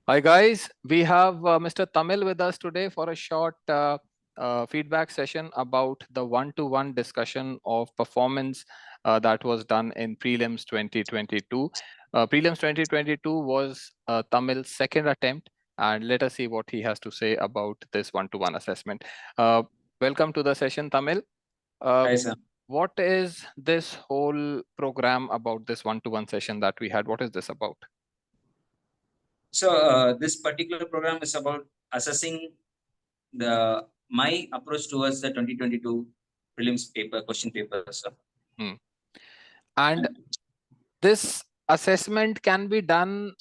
Hi guys, we have Mr. Tamil with us today for a short feedback session about the one-to-one discussion of performance that was done in Prelims 2022. Prelims 2022 was Tamil's second attempt, and let us see what he has to say about this one-to-one assessment. Welcome to the session, Tamil. Uh, Hi, sir. what is this whole program about, this one-to-one session that we had? What is this about? So this particular program is about assessing my approach towards the 2022 prelims paper question paper. So. And this assessment can be done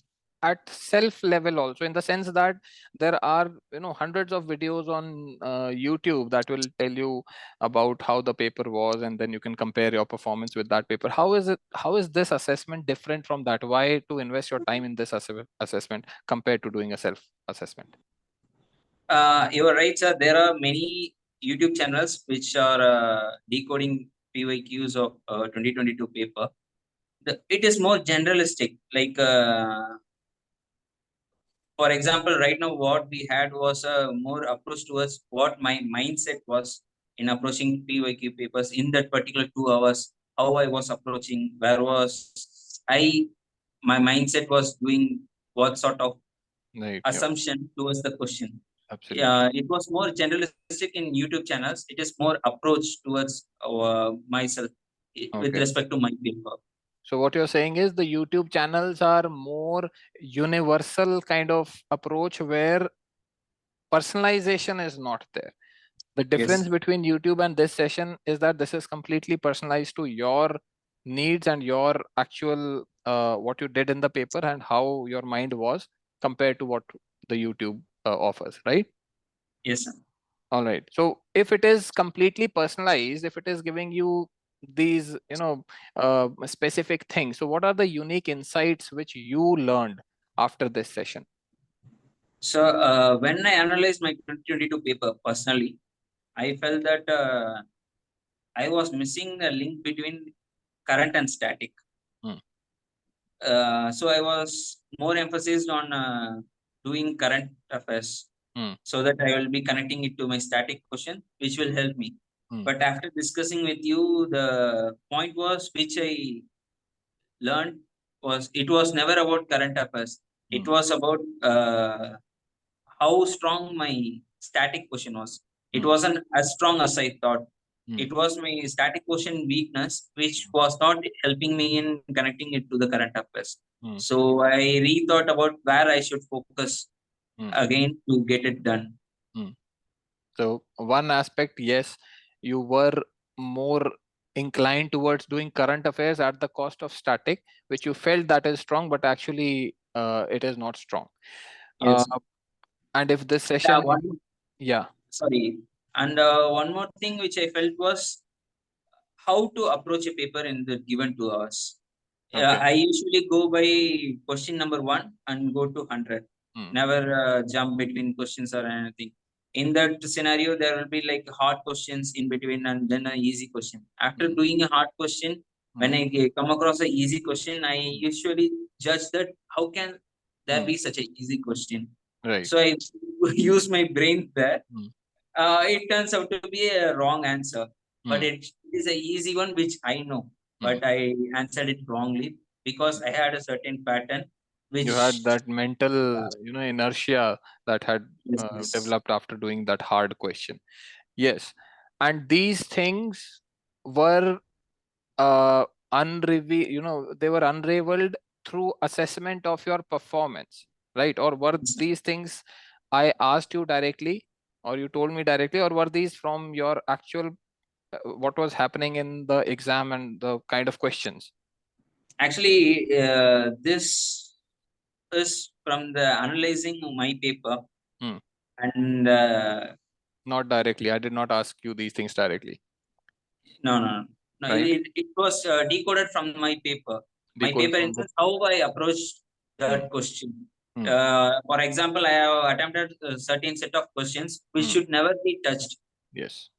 at self level also, in the sense that there are hundreds of videos on YouTube that will tell you about how the paper was, and then you can compare your performance with that paper. How is this assessment different from that? Why to invest your time in this assessment compared to doing a self assessment? You are right, sir. There are many YouTube channels which are decoding PYQs of 2022 paper. It is more generalistic. Like, for example, right now what we had was a more approach towards what my mindset was in approaching PYQ papers in that particular 2 hours. How I was approaching, where was my mindset was doing what sort of Right. Yeah, assumption towards the question. absolutely. It was more generalistic in YouTube channels. It is more approach towards myself with Okay. respect to my paper. So what you're saying is the YouTube channels are more universal kind of approach where personalization is not there. The difference Yes, between YouTube and this session is that this is completely personalized to your needs and your actual what you did in the paper and how your mind was compared to what the YouTube offers, right? yes, sir. All right. So if it is completely personalized, if it is giving you these, specific things, so what are the unique insights which you learned after this session? So when I analyzed my 2022 paper personally, I felt that I was missing a link between current and static. Hmm. So I was more emphasized on doing current affairs Hmm. so that I will be connecting it to my static question, which will help me. Hmm. But after discussing with you, the point was which I learned was it was never about current affairs. It Hmm. was about how strong my static question was. It Hmm. wasn't as strong as I thought. Hmm. It was my static question weakness, which was not helping me in connecting it to the current affairs. Hmm. So I rethought about where I should focus Hmm. again to get it done. Hmm. So one aspect, yes, you were more inclined towards doing current affairs at the cost of static, which you felt that is strong, but actually it is not strong. Uh, Yes. and if this Yeah, session, yeah, sorry. And one more thing which I felt was how to approach a paper in the given 2 hours. okay. I usually go by question number one and go to 100. Hmm. Never jump between questions or anything. In that scenario, there will be like hard questions in between and then an easy question. After Hmm. doing a hard question, when Hmm. I come across an easy question, I usually judge that how can there Hmm. be such an easy question. Right. So I use my brain there. Hmm. It turns out to be a wrong answer, but Hmm. it is a easy one which I know, Hmm. but I answered it wrongly because I had a certain pattern You which had that mental, inertia that had yes, yes. developed after doing that hard question. Yes. And these things were unrevealed, they were unraveled through assessment of your performance, right? Or were these things I asked you directly, or you told me directly, or were these from your actual what was happening in the exam and the kind of questions? Actually, this is from the analyzing my paper Hmm. and Not directly. I did not ask you these things directly, no, no, no. No, right? it was decoded from my paper. My Decoded paper from the. instance, how I approached Hmm. that question. Hmm. For example, I have attempted a certain set of questions which Hmm. should never be touched, Yes.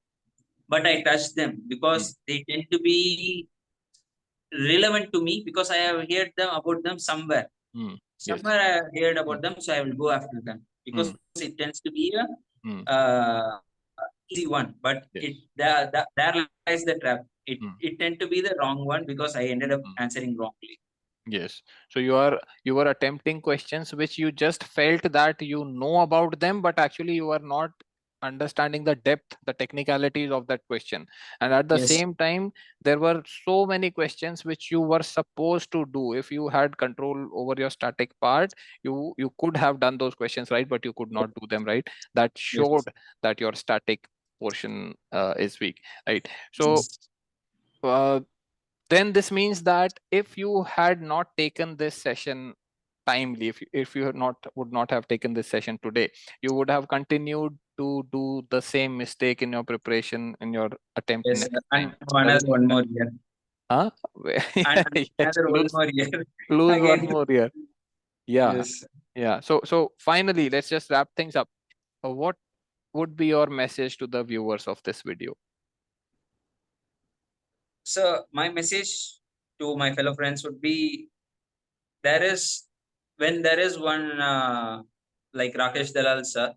but I touched them Hmm. because they tend to be relevant to me because I have heard them about them somewhere. Yes. Somewhere I heard about them, so I will go after them because it tends to be a easy one, but Yes. there lies the trap. It tend to be the wrong one because I ended up answering wrongly. Yes. So you were attempting questions which you just felt that you know about them, but actually you are not understanding the depth, the technicalities of that question. And at the Yes. same time, there were so many questions which you were supposed to do. If you had control over your static part, you could have done those questions, right? But you could not do them, right? That showed that your static portion is weak, right? So then this means that if you had not taken this session timely, if you would not have taken this session today, you would have continued to do the same mistake in your preparation in your attempt Yes, next and time. another one more year. Huh? And Yes, another one more year. lose one Again. more year. Yeah. Yes. Yeah. So finally, let's just wrap things up. What would be your message to the viewers of this video? So my message to my fellow friends would be, when there is one like Rakesh Dalal sir,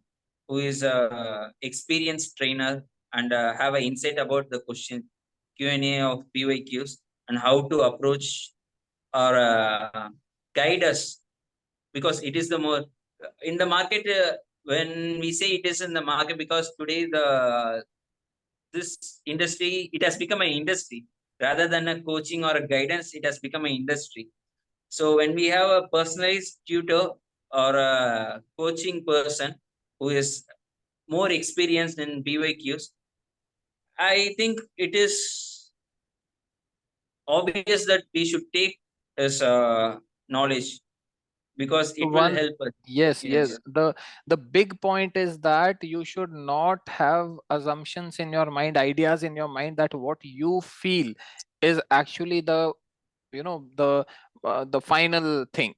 who is a experienced trainer and have an insight about the question Q&A of PYQs and how to approach or guide us, because it is the more in the market, when we say it is in the market, because today this industry, it has become an industry rather than a coaching or a guidance. It has become an industry. So when we have a personalized tutor or a coaching person who is more experienced in BYQs, I think it is obvious that we should take his knowledge, because it will One, help us. yes, yes. Yes. The big point is that you should not have assumptions in your mind, ideas in your mind that what you feel is actually the final thing.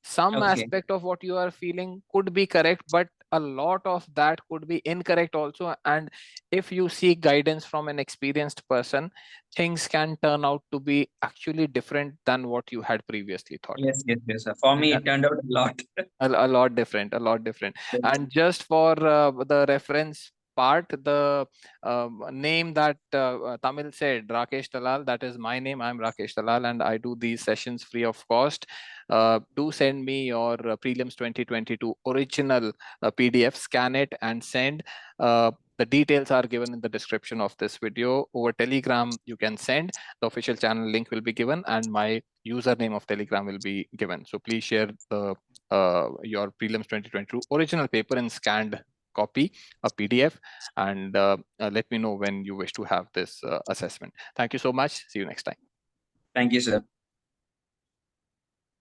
Some Okay. aspect of what you are feeling could be correct, but a lot of that could be incorrect also. And if you seek guidance from an experienced person, things can turn out to be actually different than what you had previously thought. Yes, yes, yes. For me, Yeah. it turned out a lot. A lot different, a lot different. And just for the reference part, the name that Tamil said, Rakesh Dalal, that is my name. I'm Rakesh Dalal, and I do these sessions free of cost. Do send me your Prelims 2022 original PDF, scan it and send. The details are given in the description of this video. Over Telegram, you can send. The official channel link will be given, and my username of Telegram will be given. So please share your Prelims 2022 original paper in scanned copy, a PDF, and let me know when you wish to have this assessment. Thank you so much. See you next time. Thank you, sir.